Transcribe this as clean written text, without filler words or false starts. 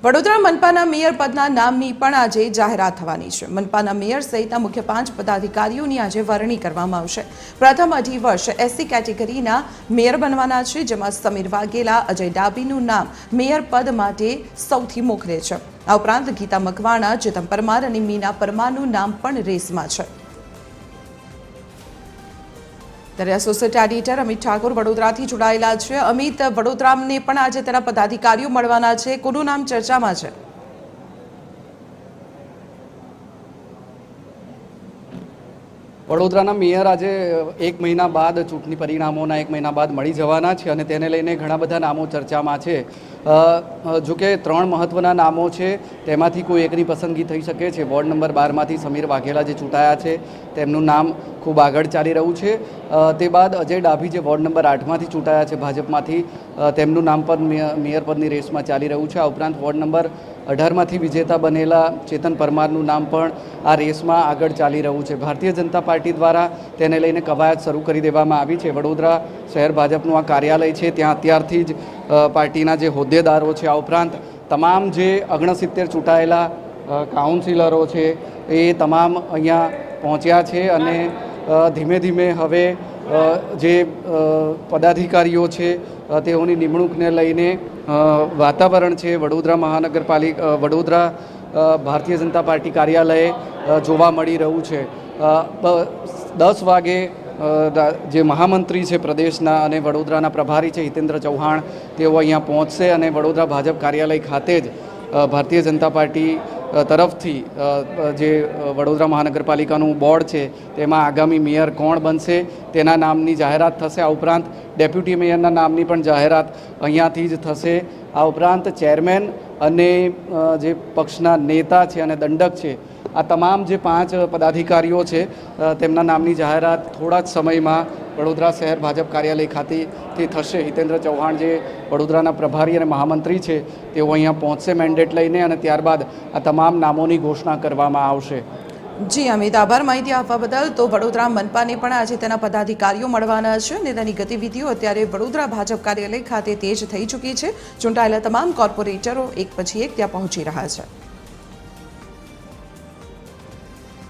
Vadodara મનપાના mayor પદના નામની પણ આજે જાહેરાત થવાની છે। મનપાના મેયર સહિતના મુખ્ય 5 પદાધિકારીઓની આજે વરણી કરવામાં આવશે। પ્રથમ 2.5 વર્ષ એસસી કેટેગરીના મેયર બનવાના છે, જેમાં સમીર વાઘેલા, અજય ડાબીનું નામ મેયર પદ માટે સૌથી મોખરે છે। આ ઉપરાંત ગીતા મકવાણા, ચેતન પરમાર અને મીના પરમારનું નામ પણ રેસમાં છે। ત્યારે એસોસિએટ એડિટર અમિત ઠાકોર વડોદરાથી જોડાયેલા છે। અમિત, વડોદરાને પણ આજે તેના પદાધિકારીઓ મળવાના છે, કોનું નામ ચર્ચામાં છે? વડોદરાના મેયર આજે 1 મહિના બાદ ચૂંટણી પરિણામોના 1 મહિના બાદ મળી જવાના છે અને તેને લઈને ઘણા બધા નામો ચર્ચામાં છે। જો કે 3 મહત્વના નામો છે, તેમાંથી કોઈ એકની પસંદગી થઈ શકે છે। વોર્ડ નંબર 12માંથી સમીર વાઘેલા જે ચૂંટાયા છે તેમનું નામ ખૂબ આગળ ચાલી રહ્યું છે। તે બાદ અજય ડાભી જે વોર્ડ નંબર 8માંથી ચૂંટાયા છે ભાજપમાંથી, તેમનું નામ પણ મેયર પદની રેસમાં ચાલી રહ્યું છે। આ ઉપરાંત વોર્ડ નંબર 18માંથી વિજેતા બનેલા ચેતન પરમારનું નામ પણ આ રેસમાં આગળ ચાલી રહ્યું છે। ભારતીય જનતા પાર્ટી દ્વારા તેને લઈને કવાયત શરૂ કરી દેવામાં આવી છે। વડોદરા શહેર ભાજપનું આ કાર્યાલય છે, ત્યાં અત્યારથી જ પાર્ટીના જે હોદ્દેદારો છે, આ ઉપરાંત તમામ જે 69 ચૂંટાયેલા કાઉન્સિલરો છે એ તમામ અહીંયા પહોંચ્યા છે અને ધીમે ધીમે હવે જે પદાધિકારીઓ છે તેઓની નિમણૂકને લઈને વાતાવરણ છે વડોદરા વડોદરા ભારતીય જનતા પાર્ટી કાર્યાલયે જોવા મળી રહ્યું છે। 10 વાગે જે મહામંત્રી છે પ્રદેશના અને વડોદરાના પ્રભારી છે હિતેન્દ્ર ચૌહાણ, તેઓ અહીંયા પહોંચશે અને વડોદરા ભાજપ કાર્યાલય ખાતે જ ભારતીય જનતા પાર્ટી તરફથી જે વડોદરા મહાનગરપાલિકાનું બોર્ડ છે તેમાં આગામી મેયર કોણ બનશે તેના નામની જાહેરાત થશે। આ ઉપરાંત ડેપ્યુટી મેયરના નામની પણ જાહેરાત અહીંયાથી જ થશે। આ ઉપરાંત ચેરમેન અને જે પક્ષના નેતા છે અને દંડક છે, આ તમામ જે 5 પદાધિકારીઓ છે તેમના નામની જાહેરાત થોડા જ સમયમાં વડોદરા શહેર ભાજપ કાર્યાલય ખાતેથી થશે। હિતેન્દ્ર ચૌહાણ જે વડોદરાના પ્રભારી અને મહામંત્રી છે તેઓ અહીંયા પહોંચશે મેન્ડેટ લઈને અને ત્યારબાદ આ તમામ નામોની ઘોષણા કરવામાં આવશે। જી અમિત, આભાર માહિતી આપવા બદલ। તો વડોદરા મનપાને પણ આજે તેના પદાધિકારીઓ મળવાના છે અને તેની ગતિવિધિઓ અત્યારે વડોદરા ભાજપ કાર્યાલય ખાતે તેજ થઈ ચૂકી છે। ચૂંટાયેલા તમામ કોર્પોરેટરો એક પછી એક ત્યાં પહોંચી રહ્યા છે।